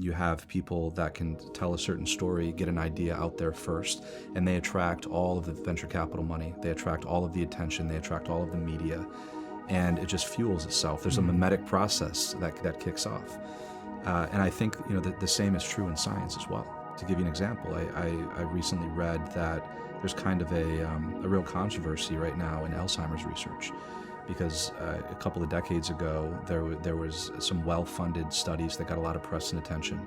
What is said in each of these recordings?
You have people that can tell a certain story, get an idea out there first, and they attract all of the venture capital money. They attract all of the attention. They attract all of the media, and it just fuels itself. There's a mimetic process that kicks off. And I think the same is true in science as well. To give you an example, I recently read that there's kind of a real controversy right now in Alzheimer's research, because a couple of decades ago there was some well-funded studies that got a lot of press and attention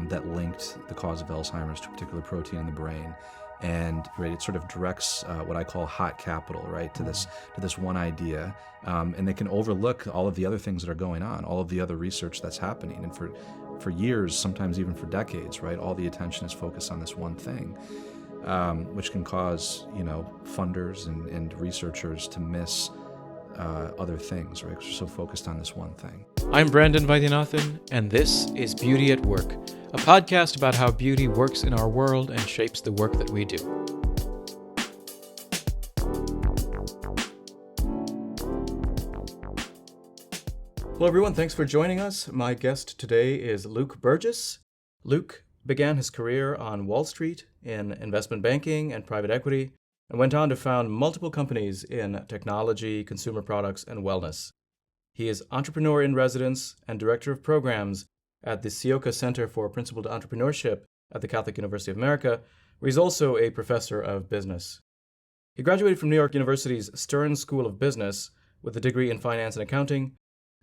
that linked the cause of Alzheimer's to a particular protein in the brain. And right, it sort of directs what I call hot capital, right, to this one idea, and they can overlook all of the other things that are going on, all of the other research that's happening. And for years, sometimes even for decades, right, all the attention is focused on this one thing, which can cause funders and researchers to miss other things, right? Because we're so focused on this one thing. I'm Brandon Vaidyanathan, and this is Beauty at Work, a podcast about how beauty works in our world and shapes the work that we do. Hello everyone, thanks for joining us. My guest today is Luke Burgis. Luke began his career on Wall Street in investment banking and private equity, and went on to found multiple companies in technology, consumer products, and wellness. He is entrepreneur in residence and director of programs at the Ciocca Center for Principled Entrepreneurship at the Catholic University of America, where he's also a professor of business. He graduated from New York University's Stern School of Business with a degree in finance and accounting,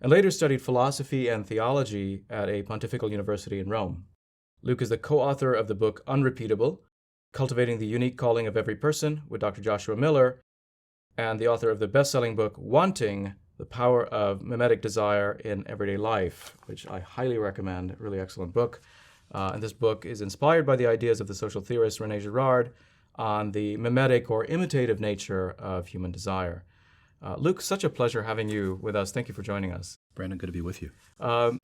and later studied philosophy and theology at a pontifical university in Rome. Luke is the co-author of the book Unrepeatable, Cultivating the Unique Calling of Every Person with Dr. Joshua Miller, and the author of the best-selling book Wanting, The Power of Mimetic Desire in Everyday Life, which I highly recommend, a really excellent book. And this book is inspired by the ideas of the social theorist René Girard on the mimetic or imitative nature of human desire. Luke, such a pleasure having you with us. Thank you for joining us. Brandon, good to be with you.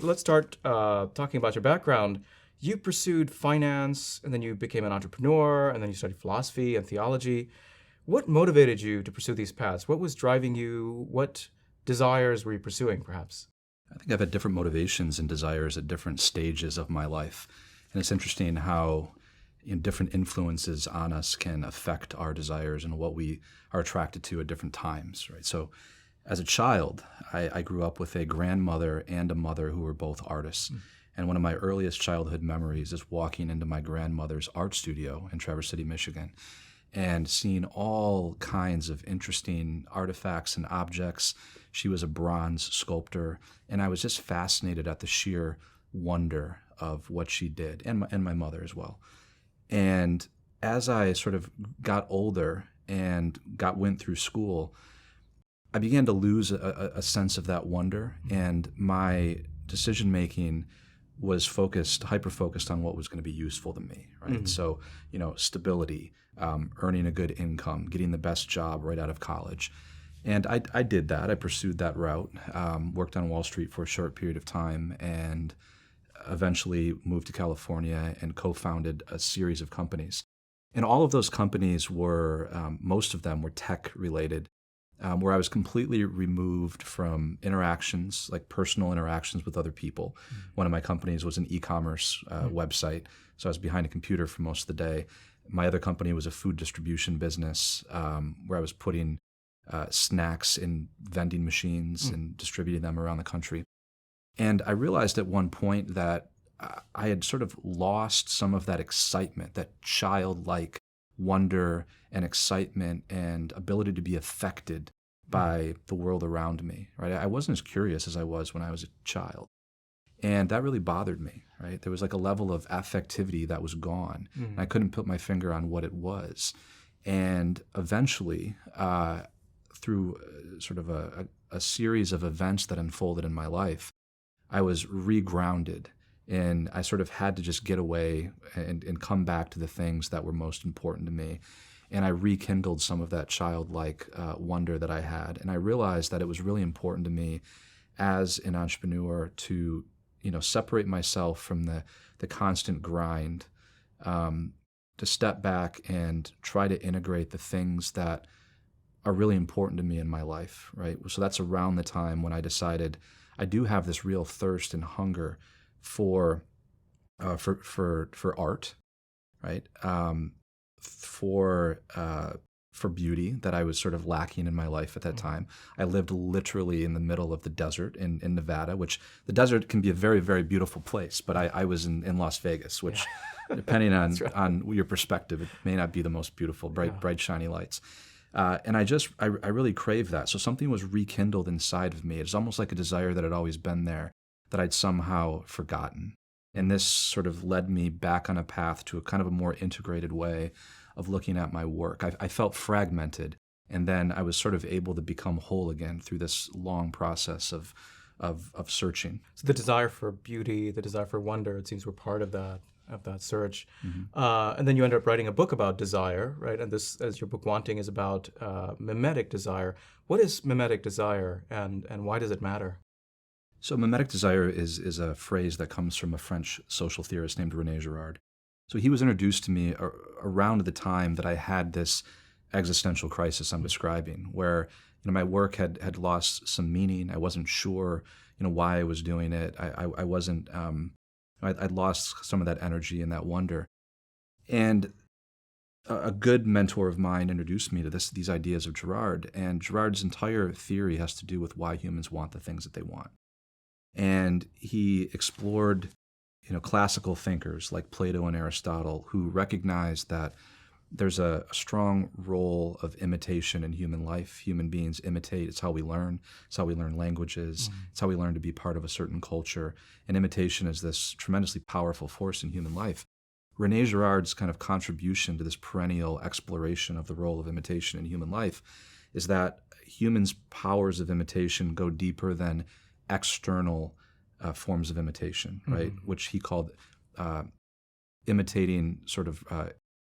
Let's start talking about your background. You pursued finance, and then you became an entrepreneur, and then you studied philosophy and theology. What motivated you to pursue these paths? What was driving you? What desires were you pursuing, perhaps? I think I've had different motivations and desires at different stages of my life. And it's interesting how different influences on us can affect our desires and what we are attracted to at different times, right? So as a child, I grew up with a grandmother and a mother who were both artists. And one of my earliest childhood memories is walking into my grandmother's art studio in Traverse City, Michigan, and seeing all kinds of interesting artifacts and objects. She was a bronze sculptor, and I was just fascinated at the sheer wonder of what she did, and my mother as well. And as I sort of got older and went through school, I began to lose a sense of that wonder, and my decision-making was hyper-focused on what was going to be useful to me, right? Mm-hmm. So, stability, earning a good income, getting the best job right out of college. And I did that. I pursued that route, worked on Wall Street for a short period of time, and eventually moved to California and co-founded a series of companies. And all of those companies were, most of them were tech-related, where I was completely removed from interactions, like personal interactions with other people. Mm-hmm. One of my companies was an e-commerce website, so I was behind a computer for most of the day. My other company was a food distribution business where I was putting snacks in vending machines and distributing them around the country. And I realized at one point that I had sort of lost some of that excitement, that childlike wonder and excitement and ability to be affected by the world around me, right? I wasn't as curious as I was when I was a child. And that really bothered me, right? There was like a level of affectivity that was gone. And I couldn't put my finger on what it was. And eventually, through sort of a series of events that unfolded in my life, I was regrounded, and I sort of had to just get away and come back to the things that were most important to me. And I rekindled some of that childlike wonder that I had. And I realized that it was really important to me as an entrepreneur to, separate myself from the constant grind, to step back and try to integrate the things that are really important to me in my life, right? So that's around the time when I decided I do have this real thirst and hunger for for art, right? For beauty that I was sort of lacking in my life at that time. I lived literally in the middle of the desert in Nevada, which the desert can be a very, very beautiful place, but I was in Las Vegas, which depending on, right. on your perspective, it may not be the most beautiful, bright, shiny lights. And I really craved that. So something was rekindled inside of me. It's almost like a desire that had always been there that I'd somehow forgotten. And this sort of led me back on a path to a kind of a more integrated way of looking at my work. I felt fragmented, and then I was sort of able to become whole again through this long process of searching. So the desire for beauty, the desire for wonder, it seems were part of that search. And then you ended up writing a book about desire, right? And this, as your book Wanting, is about mimetic desire. What is mimetic desire, and why does it matter? So mimetic desire is a phrase that comes from a French social theorist named René Girard. So he was introduced to me around the time that I had this existential crisis I'm describing, where my work had lost some meaning. I wasn't sure why I was doing it. I wasn't. I'd lost some of that energy and that wonder. And a good mentor of mine introduced me to these ideas of Girard. And Girard's entire theory has to do with why humans want the things that they want. And he explored classical thinkers like Plato and Aristotle, who recognized that there's a strong role of imitation in human life. Human beings imitate. It's how we learn. It's how we learn languages. It's how we learn to be part of a certain culture. And imitation is this tremendously powerful force in human life. René Girard's kind of contribution to this perennial exploration of the role of imitation in human life is that humans' powers of imitation go deeper than external forms of imitation, right? Which he called imitating sort of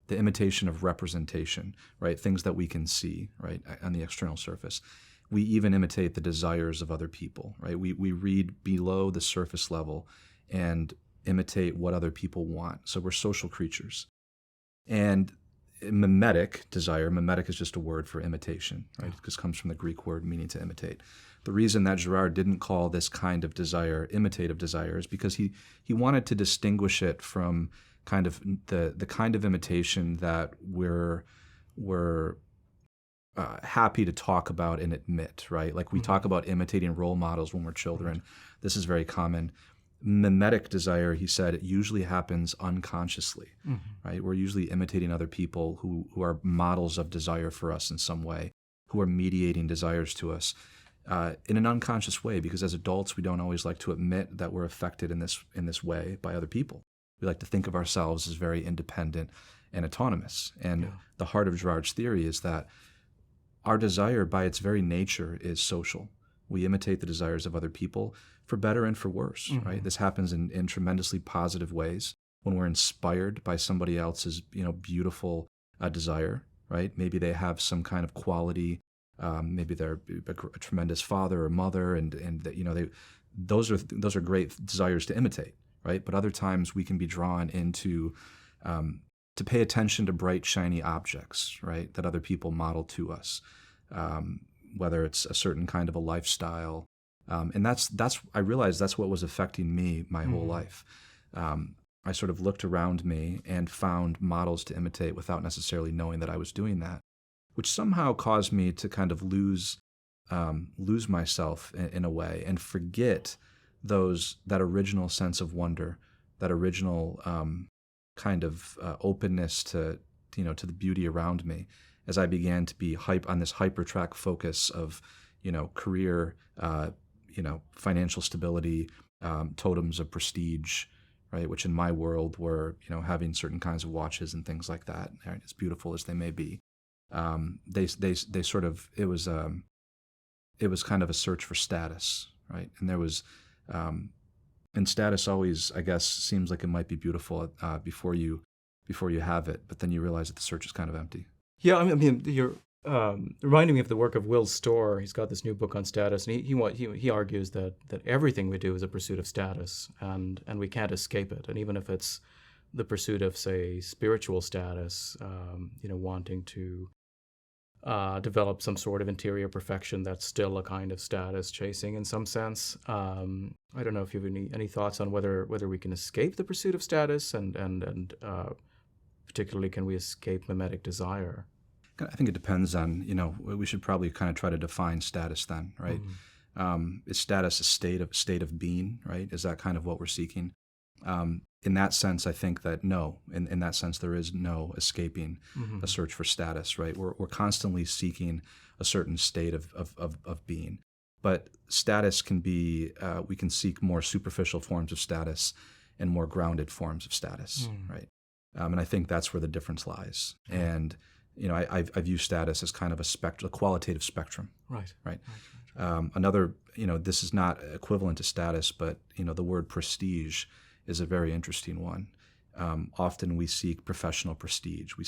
the imitation of representation, right? Things that we can see, right, on the external surface. We even imitate the desires of other people, right? We read below the surface level and imitate what other people want. So we're social creatures. And mimetic desire, mimetic is just a word for imitation, right? It just comes from the Greek word meaning to imitate. The reason that Girard didn't call this kind of desire imitative desire is because he wanted to distinguish it from kind of the kind of imitation that we're happy to talk about and admit, right? Like we talk about imitating role models when we're children. This is very common. Mimetic desire, he said, it usually happens unconsciously, right? We're usually imitating other people who are models of desire for us in some way, who are mediating desires to us in an unconscious way, because as adults, we don't always like to admit that we're affected in this way by other people. We like to think of ourselves as very independent and autonomous. And the heart of Girard's theory is that our desire, by its very nature, is social. We imitate the desires of other people for better and for worse, right? This happens in tremendously positive ways when we're inspired by somebody else's, beautiful desire, right? Maybe they have some kind of quality. Maybe they're a tremendous father or mother, and those are great desires to imitate, right? But other times we can be drawn into to pay attention to bright, shiny objects, right, that other people model to us. Whether it's a certain kind of a lifestyle. And I realized that's what was affecting me my whole life. I sort of looked around me and found models to imitate without necessarily knowing that I was doing that, which somehow caused me to kind of lose myself in a way and forget that original sense of wonder, that original kind of openness to the beauty around me, as I began to be on this hypertrack focus of, career, financial stability, totems of prestige, right? Which in my world were, having certain kinds of watches and things like that, right? As beautiful as they may be. They sort of, it was kind of a search for status, right? And there was, and status always, I guess, seems like it might be beautiful before you have it, but then you realize that the search is kind of empty. Yeah, I mean, you're reminding me of the work of Will Storr. He's got this new book on status, and he argues that everything we do is a pursuit of status, and we can't escape it. And even if it's the pursuit of, say, spiritual status, wanting to develop some sort of interior perfection that's still a kind of status chasing in some sense. I don't know if you have any thoughts on whether we can escape the pursuit of status, and particularly can we escape mimetic desire? I think it depends on, we should probably kind of try to define status then, right? Is status a state of being, right? Is that kind of what we're seeking? In that sense, I think that no. In that sense, there is no escaping a search for status, right? We're constantly seeking a certain state of being. But status can be, we can seek more superficial forms of status and more grounded forms of status, right? And I think that's where the difference lies. And, I view status as kind of a qualitative spectrum. Right. Another, this is not equivalent to status, but, the word prestige is a very interesting one. Often we seek professional prestige. We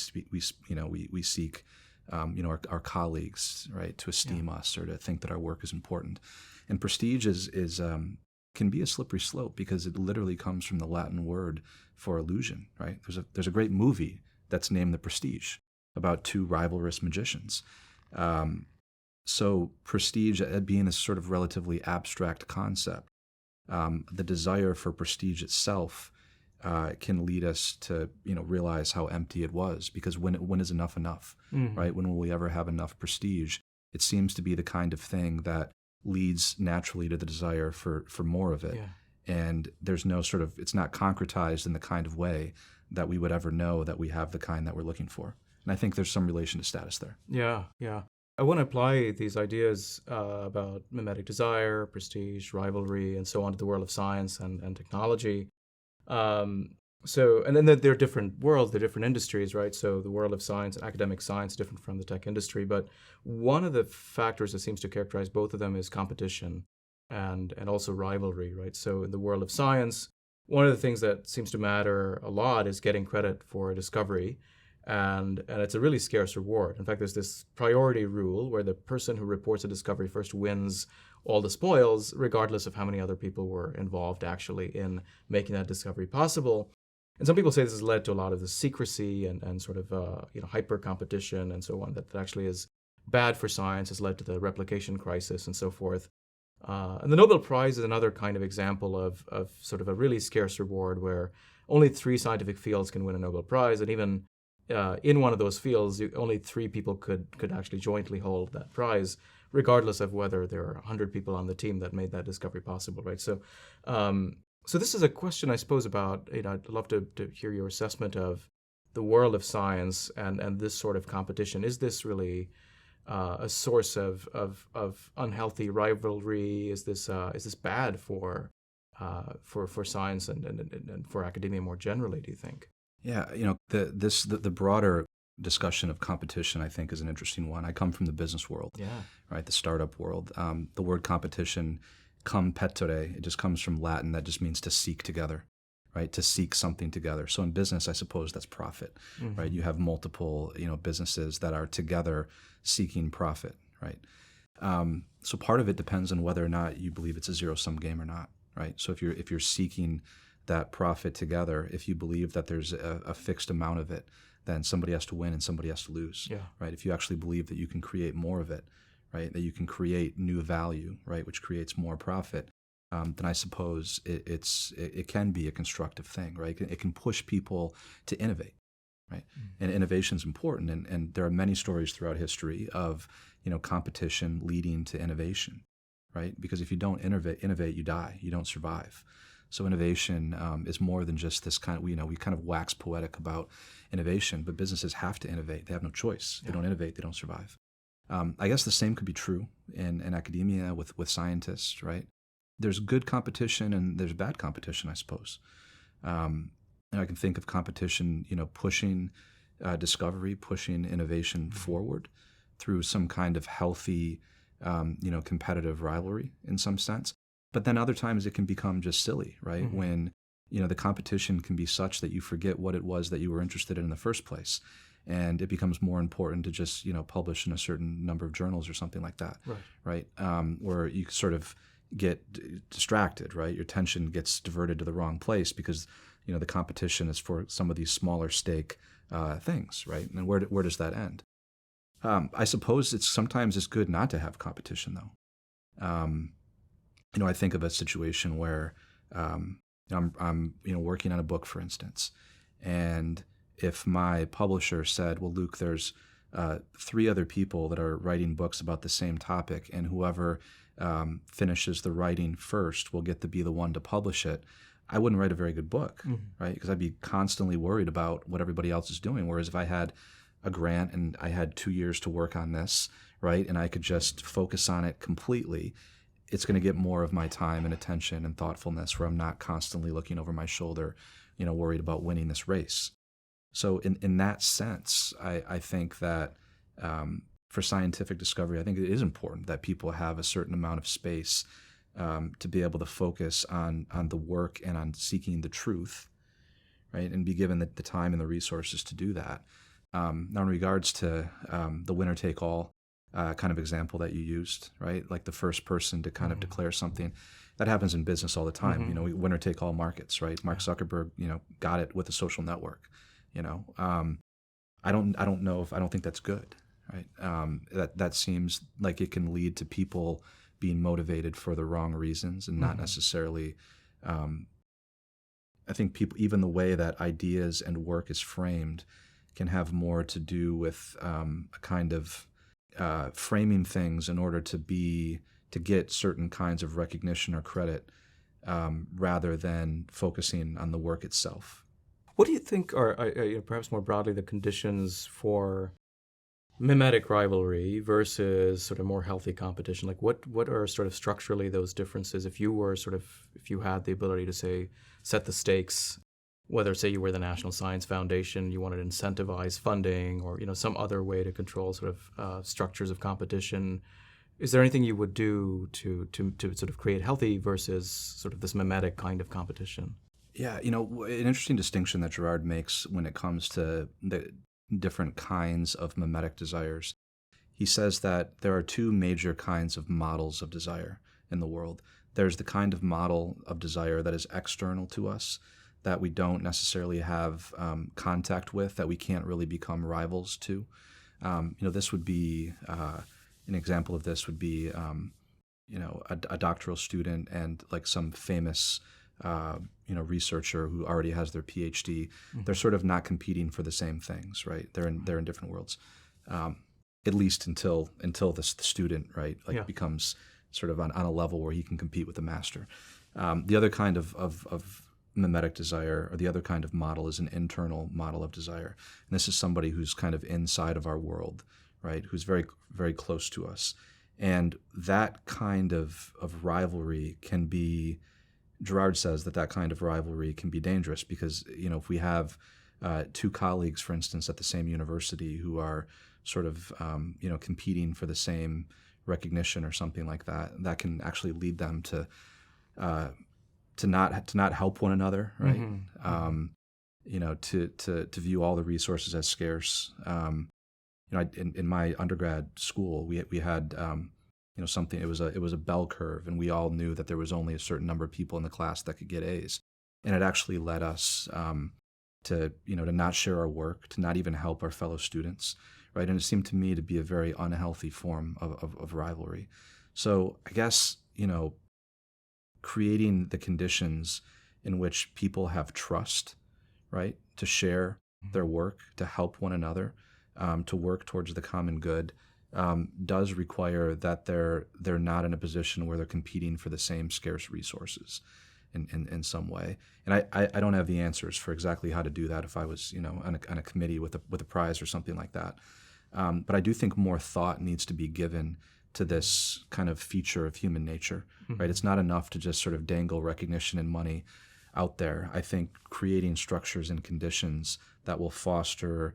seek, our colleagues, right, to esteem us or to think that our work is important. And prestige can be a slippery slope because it literally comes from the Latin word for illusion, right? There's a great movie that's named The Prestige about two rivalrous magicians. So prestige being a sort of relatively abstract concept, the desire for prestige itself can lead us to, realize how empty it was. Because when is enough, right? When will we ever have enough prestige? It seems to be the kind of thing that leads naturally to the desire for more of it. Yeah. And there's no it's not concretized in the kind of way that we would ever know that we have the kind that we're looking for. And I think there's some relation to status there. Yeah. I want to apply these ideas about mimetic desire, prestige, rivalry, and so on to the world of science and technology. And then there are different worlds, there are different industries, right? So the world of science, academic science, different from the tech industry. But one of the factors that seems to characterize both of them is competition and also rivalry, right? So in the world of science, one of the things that seems to matter a lot is getting credit for a discovery. And it's a really scarce reward. In fact, there's this priority rule where the person who reports a discovery first wins all the spoils, regardless of how many other people were involved actually in making that discovery possible. And some people say this has led to a lot of the secrecy and sort of hyper competition and so on that actually is bad for science, has led to the replication crisis and so forth. And the Nobel Prize is another kind of example of sort of a really scarce reward where only 3 scientific fields can win a Nobel Prize, and even in one of those fields, only 3 people could actually jointly hold that prize, regardless of whether there are 100 people on the team that made that discovery possible, right? So, so this is a question, I suppose, about, I'd love to hear your assessment of the world of science and this sort of competition. Is this really a source of unhealthy rivalry? Is this bad for science and for academia more generally, do you think? Yeah, the broader discussion of competition, I think, is an interesting one. I come from the business world, right? The startup world. The word competition, competere, it just comes from Latin. That just means to seek together, right? To seek something together. So in business, I suppose that's profit, right? You have multiple, businesses that are together seeking profit, right? So part of it depends on whether or not you believe it's a zero-sum game or not, right? So if you're seeking that profit together, if you believe that there's a fixed amount of it, then somebody has to win and somebody has to lose, right? If you actually believe that you can create more of it, right, that you can create new value, right, which creates more profit, then I suppose it can be a constructive thing, right? It can push people to innovate, right? And innovation is important, and there are many stories throughout history of competition leading to innovation, right? Because if you don't innovate, you die, you don't survive. So innovation is more than just this kind of, we kind of wax poetic about innovation, but businesses have to innovate. They have no choice. They don't innovate, they don't survive. I guess the same could be true in academia with scientists, right? There's good competition and there's bad competition, I suppose. I can think of competition, pushing discovery, pushing innovation forward through some kind of healthy, competitive rivalry in some sense. But then other times it can become just silly, right? When, the competition can be such that you forget what it was that you were interested in the first place. And it becomes more important to just, publish in a certain number of journals or something like that, right? Where you sort of get distracted, right? Your attention gets diverted to the wrong place because, the competition is for some of these smaller stake things, right? And where does that end? I suppose sometimes it's good not to have competition, though. I think of a situation where I'm working on a book, for instance, and if my publisher said, "Well, Luke, there's 3 other people that are writing books about the same topic, and whoever finishes the writing first will get to be the one to publish it," I wouldn't write a very good book, right? Because I'd be constantly worried about what everybody else is doing. Whereas if I had a grant and I had 2 years to work on this, right, and I could just focus on it completely, it's going to get more of my time and attention and thoughtfulness, where I'm not constantly looking over my shoulder, worried about winning this race. So in that sense, I think that for scientific discovery, I think it is important that people have a certain amount of space to be able to focus on the work and on seeking the truth, right, and be given the time and the resources to do that. Now, in regards to the winner-take-all kind of example that you used, right, like the first person to kind of declare something, that happens in business all the time. Winner-take-all markets, right? Mark Zuckerberg, got it with the social network. I don't think that's good, right? That seems like it can lead to people being motivated for the wrong reasons and not necessarily. I think people, even the way that ideas and work is framed, can have more to do with a kind of framing things in order to get certain kinds of recognition or credit, rather than focusing on the work itself. What do you think are perhaps more broadly the conditions for mimetic rivalry versus sort of more healthy competition? Like what are sort of structurally those differences? If you had the ability to, say, set the stakes, whether, say, you were the National Science Foundation, you wanted to incentivize funding, or some other way to control sort of structures of competition, is there anything you would do to sort of create healthy versus sort of this mimetic kind of competition? Yeah, an interesting distinction that Girard makes when it comes to the different kinds of mimetic desires. He says that there are 2 major kinds of models of desire in the world. There's the kind of model of desire that is external to us, that we don't necessarily have contact with, that we can't really become rivals to. This would be an example of this would be a doctoral student and like some famous researcher who already has their PhD. They're sort of not competing for the same things, right? They're in different worlds, at least until the student, right, becomes sort of on a level where he can compete with the master. The other kind of mimetic desire, or the other kind of model, is an internal model of desire. And this is somebody who's kind of inside of our world, right? Who's very, very close to us. And that kind of rivalry can be, Girard says that kind of rivalry can be dangerous because, if we have 2 colleagues, for instance, at the same university who are sort of, competing for the same recognition or something like that, that can actually lead them to not help one another, right? To view all the resources as scarce. In my undergrad school, we had something. It was a bell curve, and we all knew that there was only a certain number of people in the class that could get A's, and it actually led us to not share our work, to not even help our fellow students, right? And it seemed to me to be a very unhealthy form of rivalry. So I guess creating the conditions in which people have trust, right, to share their work, to help one another, to work towards the common good, does require that they're not in a position where they're competing for the same scarce resources in some way. And I don't have the answers for exactly how to do that if I was on a committee with a prize or something like that. But I do think more thought needs to be given to this kind of feature of human nature, right? It's not enough to just sort of dangle recognition and money out there. I think creating structures and conditions that will foster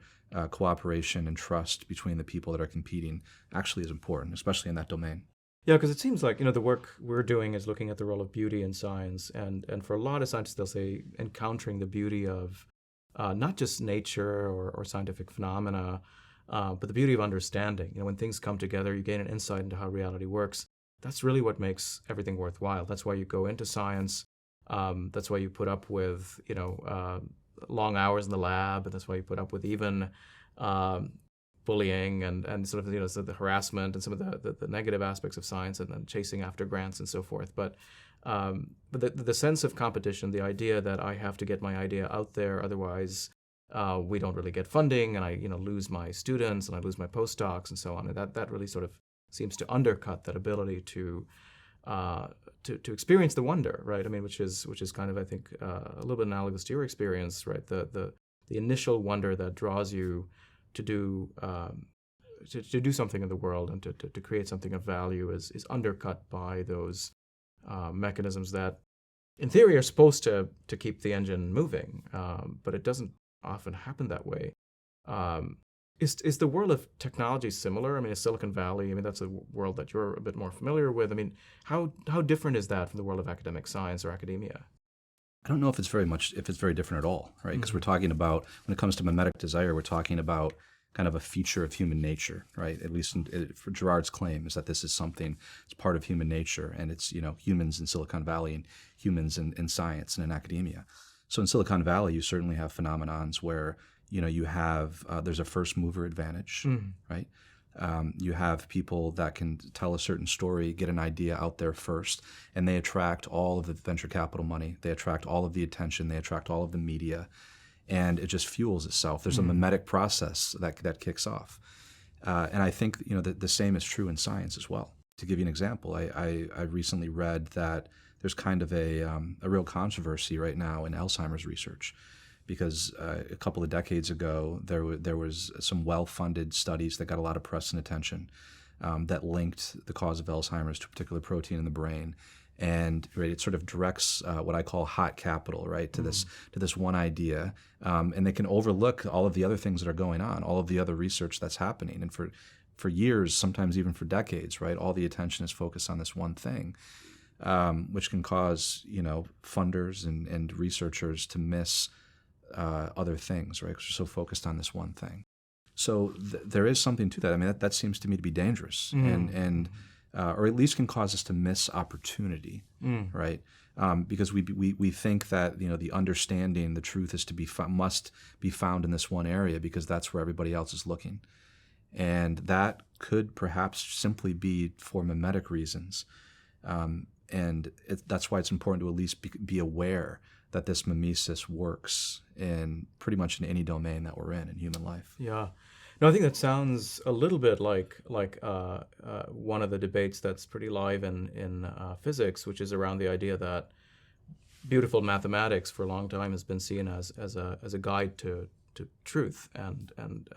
cooperation and trust between the people that are competing actually is important, especially in that domain. Yeah, because it seems like, the work we're doing is looking at the role of beauty in science. And for a lot of scientists, they'll say encountering the beauty of not just nature or scientific phenomena, but the beauty of understanding. When things come together, you gain an insight into how reality works. That's really what makes everything worthwhile. That's why you go into science. That's why you put up with, long hours in the lab, and that's why you put up with even bullying and sort of so the harassment and some of the negative aspects of science and then chasing after grants and so forth. But the sense of competition, the idea that I have to get my idea out there, otherwise we don't really get funding, and I lose my students and I lose my postdocs and so on. And that really sort of seems to undercut that ability to experience the wonder, right? I mean, which is kind of, I think, a little bit analogous to your experience, right? The initial wonder that draws you to do something in the world and to create something of value is undercut by those mechanisms that, in theory, are supposed to keep the engine moving, but it doesn't often happen that way. Is the world of technology similar? I mean, is Silicon Valley, I mean, that's a world that you're a bit more familiar with. I mean, how different is that from the world of academic science or academia? I don't know if it's very different at all, right? Because we're talking about, when it comes to Memetic Desire, we're talking about kind of a feature of human nature, right? At least for Girard's claim is that this is something, it's part of human nature, and it's, humans in Silicon Valley and humans in science and in academia. So in Silicon Valley, you certainly have phenomenons where, you have, there's a first mover advantage, right? You have people that can tell a certain story, get an idea out there first, and they attract all of the venture capital money. They attract all of the attention. They attract all of the media, and it just fuels itself. There's a mimetic process that kicks off. And I think, the same is true in science as well. To give you an example, I recently read that there's kind of a real controversy right now in Alzheimer's research, because a couple of decades ago, there was some well-funded studies that got a lot of press and attention that linked the cause of Alzheimer's to a particular protein in the brain. And right, it sort of directs what I call hot capital, right, to this one idea, and they can overlook all of the other things that are going on, all of the other research that's happening. And for years, sometimes even for decades, right, all the attention is focused on this one thing, which can cause funders and researchers to miss other things, right, because we're so focused on this one thing. So there is something to that. I mean, that seems to me to be dangerous, and or at least can cause us to miss opportunity, right? Because we think that the understanding, the truth is must be found in this one area because that's where everybody else is looking, and that could perhaps simply be for mimetic reasons, and that's why it's important to at least be aware that this mimesis works in pretty much in any domain that we're in human life. Yeah. No, I think that sounds a little bit like one of the debates that's pretty live in physics, which is around the idea that beautiful mathematics for a long time has been seen as a guide to truth, and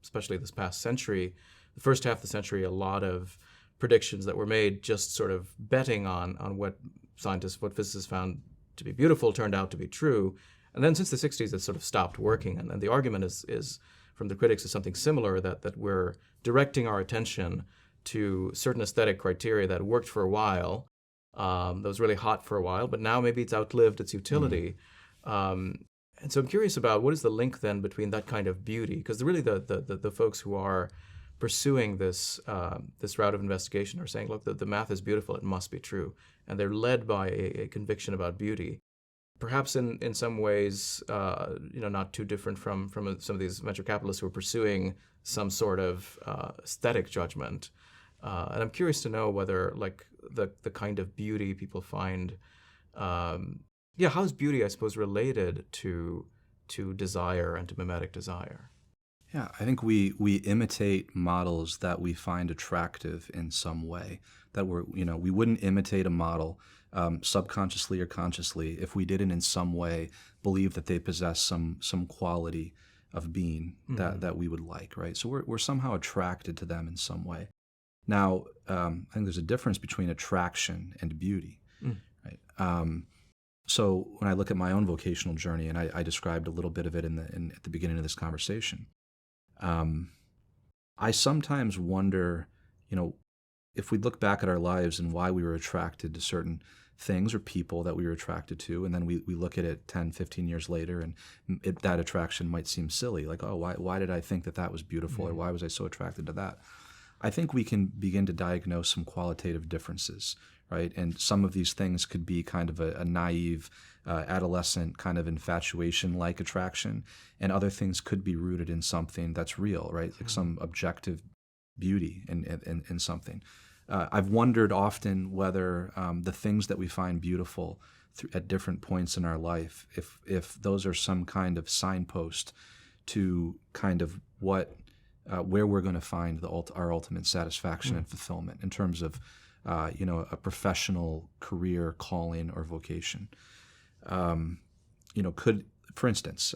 especially this past century, the first half of the century, a lot of predictions that were made just sort of betting on what physicists found to be beautiful turned out to be true. And then since the 60s, it sort of stopped working. And the argument is from the critics is something similar, that we're directing our attention to certain aesthetic criteria that worked for a while, that was really hot for a while, but now maybe it's outlived its utility. And so I'm curious about what is the link then between that kind of beauty, because really the folks who are pursuing this route of investigation are saying, look, the math is beautiful, it must be true. And they're led by a conviction about beauty. Perhaps in some ways, not too different from some of these venture capitalists who are pursuing some sort of aesthetic judgment. And I'm curious to know whether, like, the kind of beauty people find, how is beauty, I suppose, related to desire and to mimetic desire? Yeah, I think we imitate models that we find attractive in some way. That we wouldn't imitate a model subconsciously or consciously if we didn't in some way believe that they possess some quality of being that we would like, right? So we're somehow attracted to them in some way. Now, I think there's a difference between attraction and beauty, right? So when I look at my own vocational journey, and I described a little bit of it at the beginning of this conversation, I sometimes wonder, if we look back at our lives and why we were attracted to certain things or people that we were attracted to, and then we look at it 10, 15 years later, and that attraction might seem silly, like, oh, why did I think that was beautiful, or why was I so attracted to that? I think we can begin to diagnose some qualitative differences, right? And some of these things could be kind of a naive, adolescent kind of infatuation-like attraction, and other things could be rooted in something that's real, right? Like some objective beauty in something. I've wondered often whether the things that we find beautiful at different points in our life, if those are some kind of signpost to kind of where we're going to find our ultimate satisfaction and fulfillment in terms of a professional career, calling, or vocation. For instance,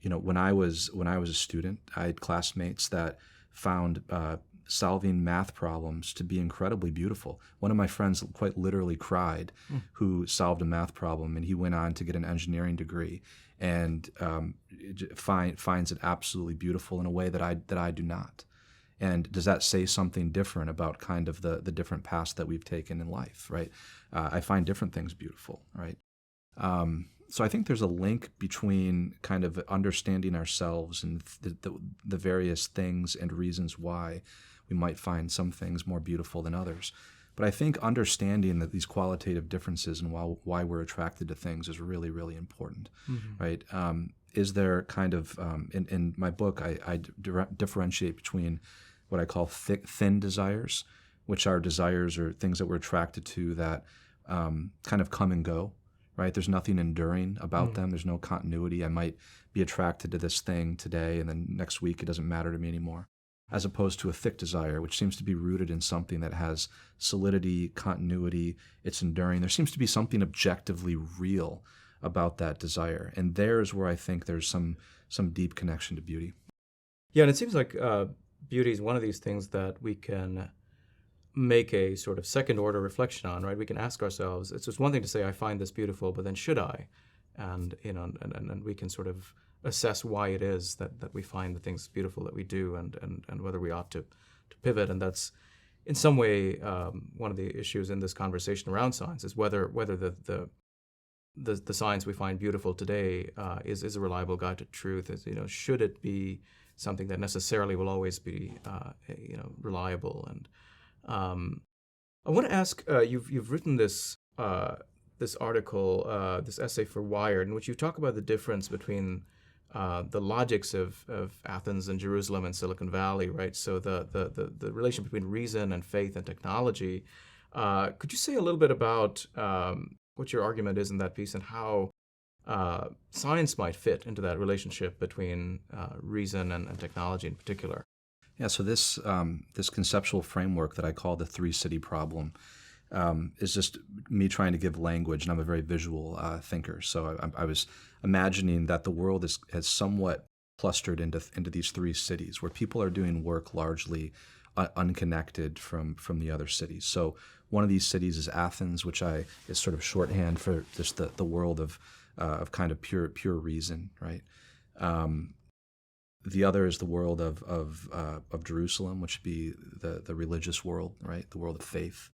when I was a student, I had classmates that found solving math problems to be incredibly beautiful. One of my friends quite literally cried, who solved a math problem, and he went on to get an engineering degree, and finds it absolutely beautiful in a way that I do not. And does that say something different about kind of the different paths that we've taken in life, right? I find different things beautiful, right? So I think there's a link between kind of understanding ourselves and the various things and reasons why we might find some things more beautiful than others. But I think understanding that these qualitative differences and why we're attracted to things is really, really important, right? Is there kind of, in my book, I differentiate between what I call thin desires, which are desires or things that we're attracted to that kind of come and go, right? There's nothing enduring about them. There's no continuity. I might be attracted to this thing today, and then next week it doesn't matter to me anymore. As opposed to a thick desire, which seems to be rooted in something that has solidity, continuity, it's enduring. There seems to be something objectively real about that desire. And there's where I think there's some deep connection to beauty. Yeah, and it seems like beauty is one of these things that we can make a sort of second-order reflection on, right? We can ask ourselves, it's just one thing to say, I find this beautiful, but then should I? And we can sort of assess why it is that we find the things beautiful that we do, and whether we ought to pivot. And that's in some way one of the issues in this conversation around science is whether the science we find beautiful today is a reliable guide to truth. Should it be something that necessarily will always be reliable? And I want to ask, you've written this article, this essay for Wired, in which you talk about the difference between the logics of Athens and Jerusalem and Silicon Valley, right? So the relation between reason and faith and technology. Could you say a little bit about what your argument is in that piece and how science might fit into that relationship between reason and technology in particular? Yeah, so this conceptual framework that I call the three-city problem is just me trying to give language, and I'm a very visual thinker. So I was imagining that the world has somewhat clustered into these three cities where people are doing work largely unconnected from the other cities. So one of these cities is Athens, which is sort of shorthand for just the world of kind of pure reason, right? The other is the world of Jerusalem, which would be the religious world, right? The world of faith.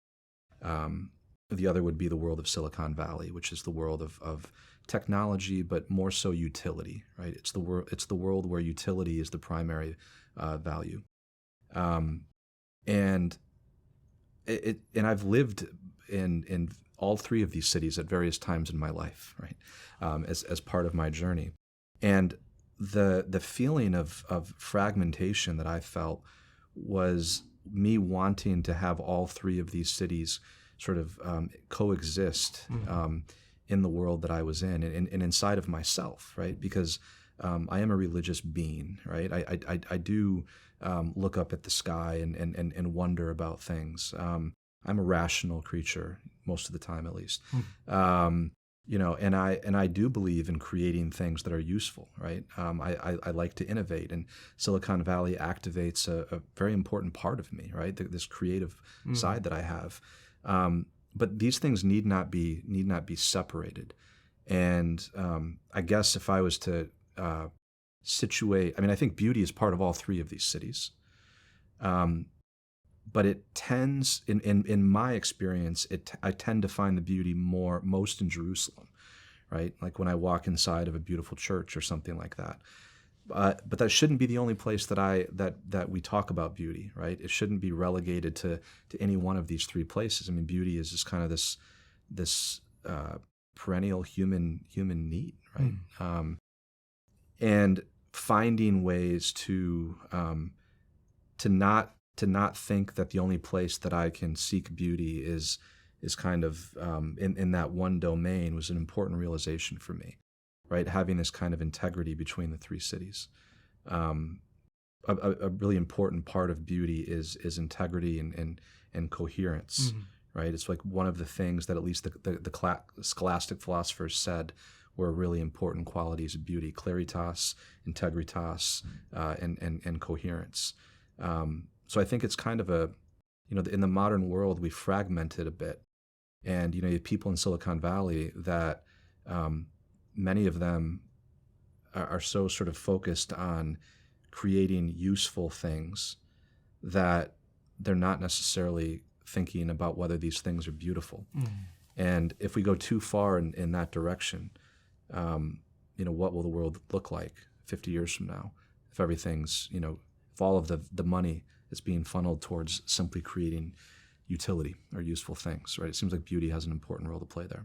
The other would be the world of Silicon Valley, which is the world of technology, but more so utility, right? It's the world where utility is the primary value, and I've lived in all three of these cities at various times in my life, right? As part of my journey, and the feeling of fragmentation that I felt was me wanting to have all three of these cities sort of coexist in the world that I was in and inside of myself, right? Because I am a religious being, right? I do look up at the sky and wonder about things. I'm a rational creature most of the time, at least. And I do believe in creating things that are useful, right? I like to innovate, and Silicon Valley activates a very important part of me, right? This creative side that I have. But these things need not be separated. And I guess if I was to situate, I think beauty is part of all three of these cities. But it tends, in my experience, I tend to find the beauty most in Jerusalem, right? Like when I walk inside of a beautiful church or something like that. But that shouldn't be the only place that we talk about beauty, right? It shouldn't be relegated to any one of these three places. I mean, beauty is just kind of this perennial human need, right? And finding ways to not think that the only place that I can seek beauty is kind of in that one domain was an important realization for me, right? Having this kind of integrity between the three cities. A really important part of beauty is integrity and coherence, right? It's like one of the things that at least the scholastic philosophers said were really important qualities of beauty: claritas, integritas, and coherence. So I think it's kind of in the modern world, we fragmented a bit. And, you have people in Silicon Valley that many of them are so sort of focused on creating useful things that they're not necessarily thinking about whether these things are beautiful. And if we go too far in that direction, what will the world look like 50 years from now if everything's, if all of the money is being funneled towards simply creating utility or useful things, right? It seems like beauty has an important role to play there.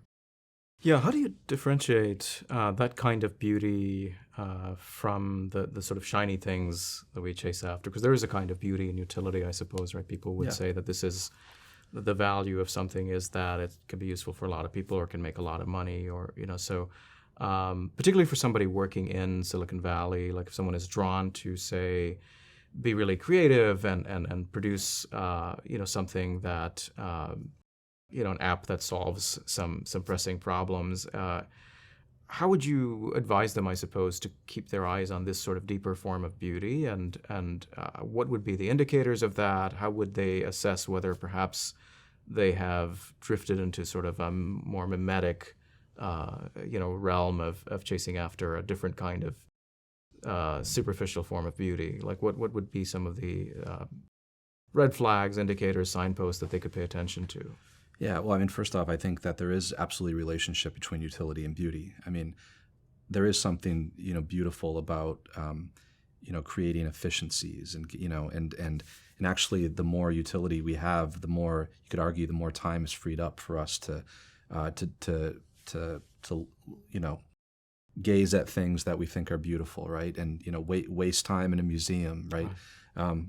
Yeah, how do you differentiate that kind of beauty from the sort of shiny things that we chase after? Because there is a kind of beauty and utility, I suppose, right? People would say that this is the value of something is that it can be useful for a lot of people or can make a lot of money, or so particularly for somebody working in Silicon Valley, like if someone is drawn to, say, be really creative and produce something that an app that solves some pressing problems. How would you advise them, I suppose, to keep their eyes on this sort of deeper form of beauty, and what would be the indicators of that? How would they assess whether perhaps they have drifted into sort of a more mimetic realm of chasing after a different kind of superficial form of beauty? Like what would be some of the red flags, indicators, signposts that they could pay attention to? Yeah, well, I mean, first off, I think that there is absolutely a relationship between utility and beauty. I mean, there is something, beautiful about, creating efficiencies and actually the more utility we have, the more, you could argue, the more time is freed up for us to gaze at things that we think are beautiful, right? And, waste time in a museum, right?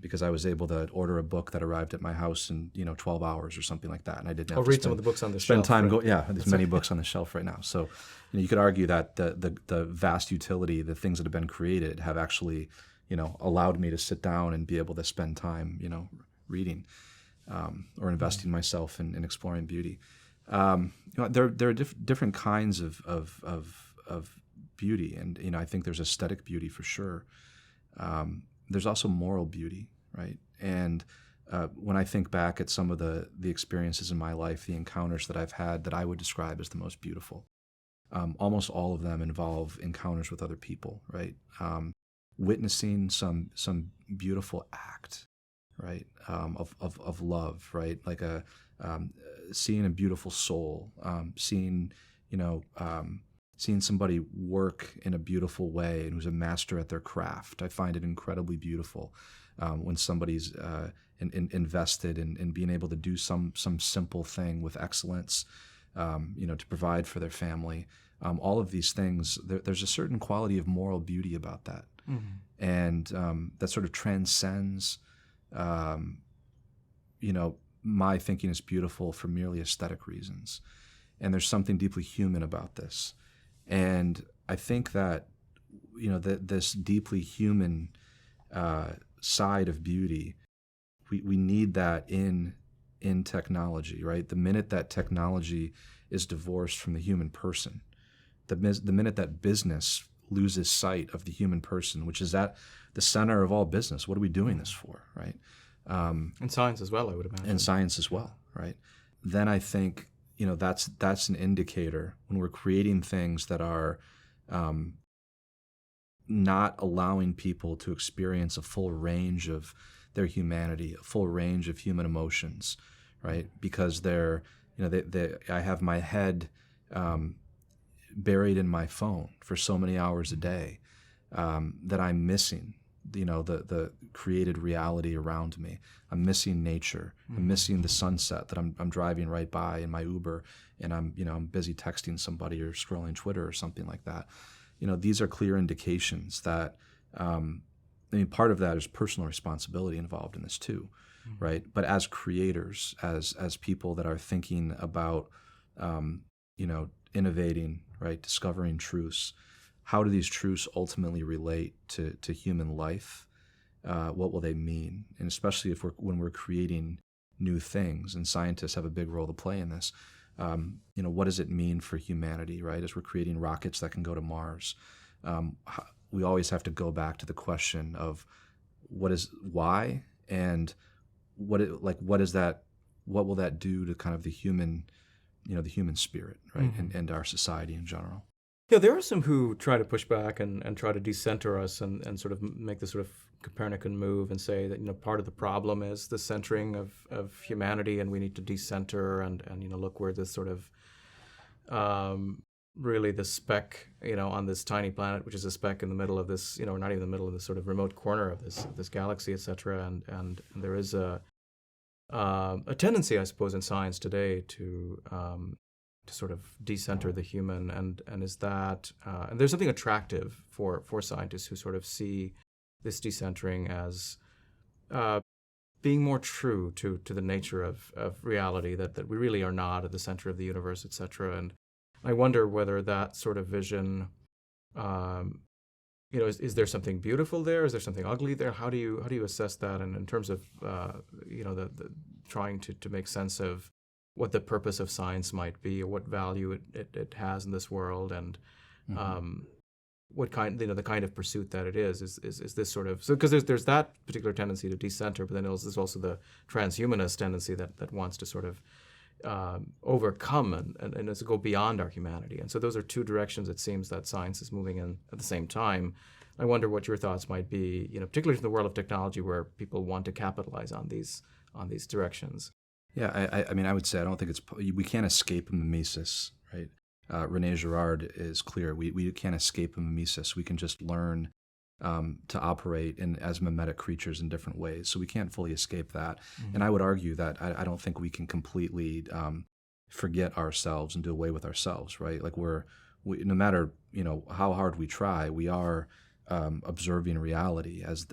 Because I was able to order a book that arrived at my house in 12 hours or something like that, and I didn't have to read some of the books on the shelf. Spend time there's many books on the shelf right now. So you could argue that the vast utility, the things that have been created, have actually allowed me to sit down and be able to spend time reading or investing myself in exploring beauty. There are different kinds of beauty, and I think there's aesthetic beauty for sure. There's also moral beauty, right? And when I think back at some of the experiences in my life, the encounters that I've had that I would describe as the most beautiful, almost all of them involve encounters with other people, right? Witnessing some beautiful act, right? Of love, right? Like seeing a beautiful soul, seeing somebody work in a beautiful way and who's a master at their craft. I find it incredibly beautiful when somebody's invested in being able to do some simple thing with excellence, to provide for their family. All of these things, there's a certain quality of moral beauty about that. And that sort of transcends, my thinking is beautiful for merely aesthetic reasons. And there's something deeply human about this. And I think that, this deeply human side of beauty, we need that in technology, right? The minute that technology is divorced from the human person, the minute that business loses sight of the human person, which is at the center of all business, what are we doing this for, right? And science as well, I would imagine. And science as well, right? Then I think, that's an indicator when we're creating things that are not allowing people to experience a full range of their humanity, a full range of human emotions, right? Because I have my head buried in my phone for so many hours a day. that I'm missing, the created reality around me. I'm missing nature. I'm missing the sunset that I'm driving right by in my Uber, and I'm busy texting somebody or scrolling Twitter or something like that. These are clear indications that, part of that is personal responsibility involved in this too, right? But as creators, as people that are thinking about, innovating, right, discovering truths, how do these truths ultimately relate to human life? What will they mean? And especially when we're creating new things, and scientists have a big role to play in this. What does it mean for humanity, right? As we're creating rockets that can go to Mars, we always have to go back to the question of why, and what will that do to kind of the human spirit, right, and our society in general. Yeah, there are some who try to push back and try to decenter us and sort of make this sort of Copernican move and say that part of the problem is the centering of humanity, and we need to decenter and look where this sort of really the speck on this tiny planet, which is a speck in the middle of this not even the middle of this sort of remote corner of this galaxy, etc. And there is a tendency, I suppose, in science today to sort of decenter the human, and is that and there's something attractive for scientists who sort of see this decentering as being more true to the nature of reality, that we really are not at the center of the universe, etc. And I wonder whether that sort of vision, is there something beautiful there? Is there something ugly there? How do you assess that? And in terms of the trying to make sense of what the purpose of science might be, or what value it has in this world, and what kind, the kind of pursuit that it is this sort of, so because there's that particular tendency to decenter, but then there's also the transhumanist tendency that wants to sort of overcome and go beyond our humanity. And so those are two directions it seems that science is moving in at the same time. I wonder what your thoughts might be, particularly in the world of technology, where people want to capitalize on these directions. Yeah, I would say I don't think we can't escape mimesis, right? René Girard is clear. We can't escape mimesis. We can just learn to operate as mimetic creatures in different ways. So we can't fully escape that. And I would argue that I don't think we can completely forget ourselves and do away with ourselves, right? Like no matter how hard we try, we are observing reality as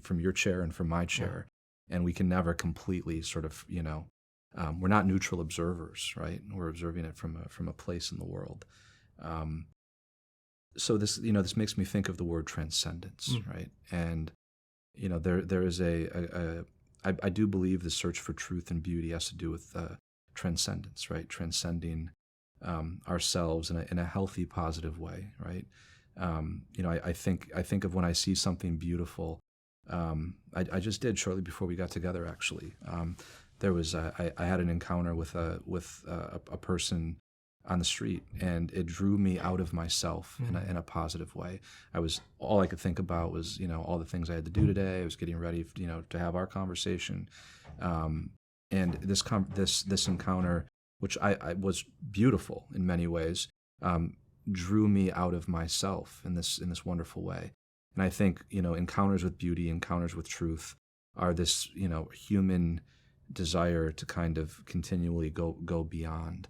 from your chair and from my chair. Yeah. And we can never completely sort of, we're not neutral observers, right? We're observing it from a place in the world. So this, this makes me think of the word transcendence, right? And, there is I do believe the search for truth and beauty has to do with transcendence, right? Transcending ourselves in a healthy, positive way, right? I think of when I see something beautiful. I just did shortly before we got together. Actually, there was I had an encounter with a person on the street, and it drew me out of myself in a positive way. All I could think about was all the things I had to do today. I was getting ready to have our conversation, and this encounter, which I was beautiful in many ways, drew me out of myself in this wonderful way. And I think, encounters with beauty, encounters with truth are this, human desire to kind of continually go beyond.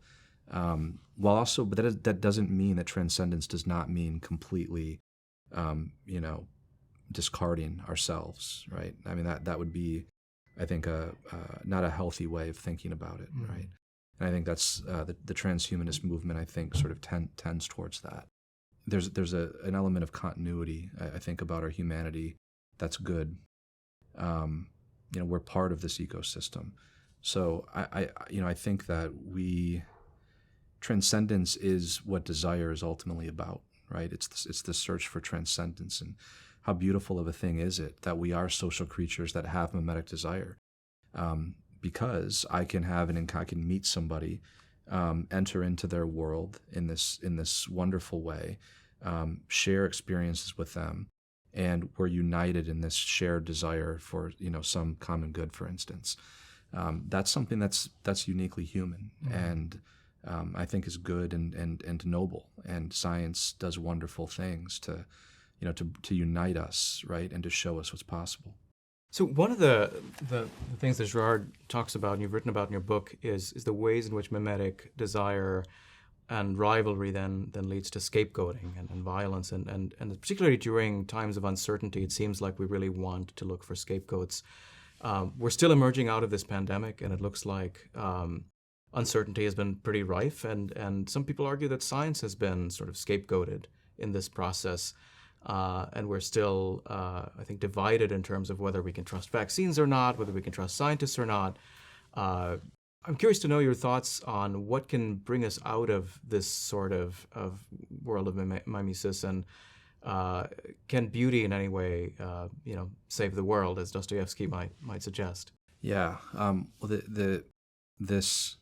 But that doesn't mean that transcendence does not mean completely, discarding ourselves, right? I mean, that would be, I think, not a healthy way of thinking about it, right? And I think that's the transhumanist movement, I think, sort of tends towards that. There's an element of continuity, I think, about our humanity that's good. We're part of this ecosystem. So I think that transcendence is what desire is ultimately about, right? It's the search for transcendence, and how beautiful of a thing is it that we are social creatures that have mimetic desire, because I can meet somebody, enter into their world in this wonderful way, share experiences with them, and we're united in this shared desire for some common good, for instance. That's something that's uniquely human, and I think is good and noble. And science does wonderful things to to unite us, right, and to show us what's possible. So one of the things that Girard talks about, and you've written about in your book, is the ways in which mimetic desire and rivalry then leads to scapegoating and violence, and particularly during times of uncertainty, it seems like we really want to look for scapegoats. We're still emerging out of this pandemic, and it looks like uncertainty has been pretty rife, and some people argue that science has been sort of scapegoated in this process. And we're still, I think, divided in terms of whether we can trust vaccines or not, whether we can trust scientists or not. I'm curious to know your thoughts on what can bring us out of this sort of world of mimesis, and can beauty in any way, save the world, as Dostoevsky might suggest? Yeah. Well, this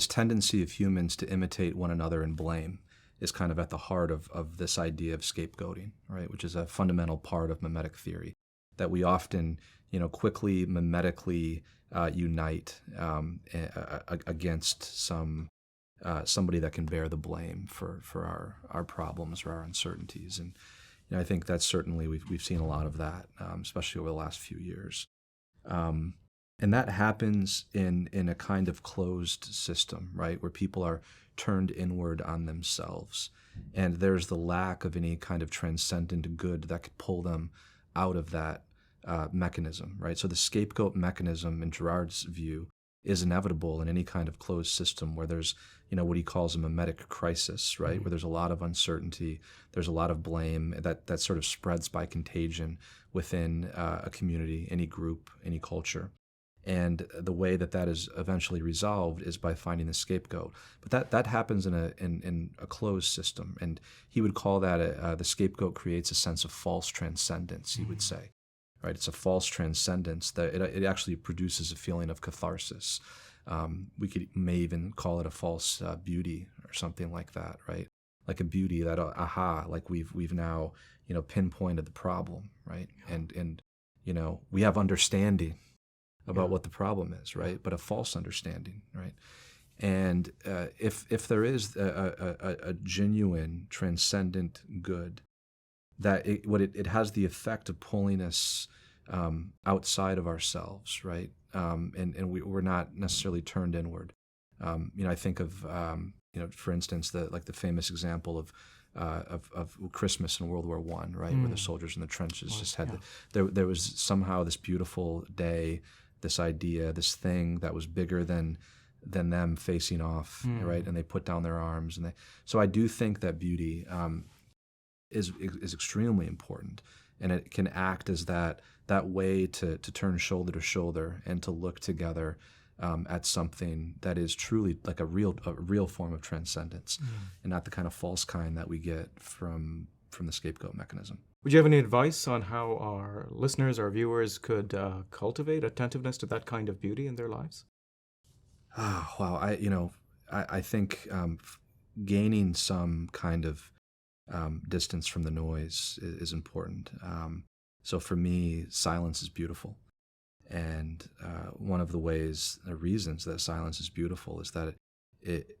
tendency of humans to imitate one another and blame is kind of at the heart of this idea of scapegoating, right? Which is a fundamental part of mimetic theory, that we often, quickly mimetically unite against somebody that can bear the blame for our problems or our uncertainties. And I think that's certainly we've seen a lot of that, especially over the last few years. And that happens in a kind of closed system, right, where people are turned inward on themselves, and there's the lack of any kind of transcendent good that could pull them out of that mechanism, right? So the scapegoat mechanism, in Girard's view, is inevitable in any kind of closed system where there's, what he calls a mimetic crisis, right? Mm-hmm. Where there's a lot of uncertainty, there's a lot of blame that sort of spreads by contagion within a community, any group, any culture. And the way that is eventually resolved is by finding the scapegoat. But that happens in a closed system, and he would call that the scapegoat creates a sense of false transcendence. He would say, right? It's a false transcendence that it actually produces a feeling of catharsis. We may even call it a false beauty or something like that, right? Like a beauty that like we've now pinpointed the problem, right? And we have understanding about what the problem is, right? But a false understanding, right? And if there is a genuine transcendent good, that it has the effect of pulling us outside of ourselves, right? And we're not necessarily turned inward. I think of for instance, the famous example of Christmas in World War I, right, where the soldiers in the trenches just had there was somehow this beautiful day, this idea, this thing that was bigger than them facing off, right? And they put down their arms, so I do think that beauty is extremely important, and it can act as that way to turn shoulder to shoulder and to look together at something that is truly like a real form of transcendence, and not the kind of false kind that we get from the scapegoat mechanism. Would you have any advice on how our listeners, our viewers, could cultivate attentiveness to that kind of beauty in their lives? Oh, wow. I think gaining some kind of distance from the noise is important. So for me, silence is beautiful. And one of the reasons that silence is beautiful is that it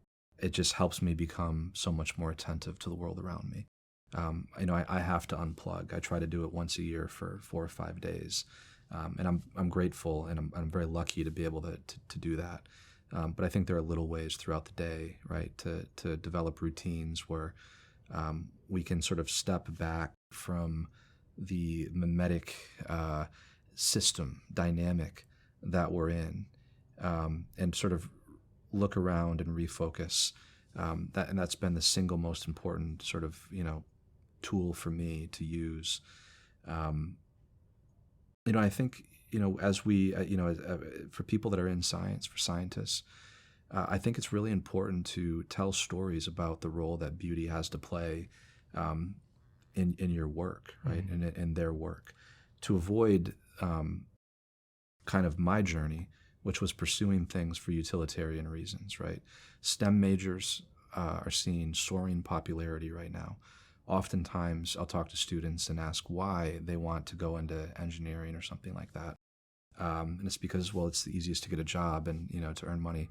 just helps me become so much more attentive to the world around me. I have to unplug. I try to do it once a year for 4 or 5 days, and I'm grateful, and I'm very lucky to be able to do that. But I think there are little ways throughout the day, right, to develop routines where we can sort of step back from the mimetic system dynamic that we're in, and sort of look around and refocus. And that's been the single most important sort of tool for me to use. I think as we for people that are in science, for scientists, I think it's really important to tell stories about the role that beauty has to play in your work, right, in their work, to avoid kind of my journey, which was pursuing things for utilitarian reasons, right? STEM majors are seeing soaring popularity right now. Oftentimes, I'll talk to students and ask why they want to go into engineering or something like that. And it's because, well, it's the easiest to get a job and, to earn money.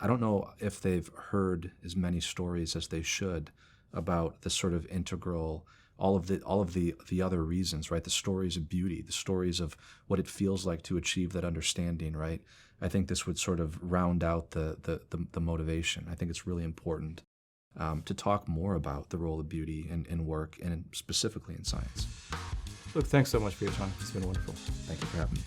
I don't know if they've heard as many stories as they should about the sort of integral all of the other reasons, right? The stories of beauty, the stories of what it feels like to achieve that understanding, right? I think this would sort of round out the motivation. I think it's really important to talk more about the role of beauty in work and specifically in science. Luke, thanks so much for your time. It's been wonderful. Thank you for having me.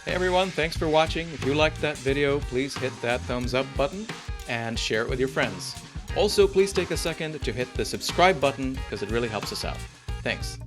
Hey everyone, thanks for watching. If you liked that video, please hit that thumbs up button and share it with your friends. Also, please take a second to hit the subscribe button because it really helps us out. Thanks.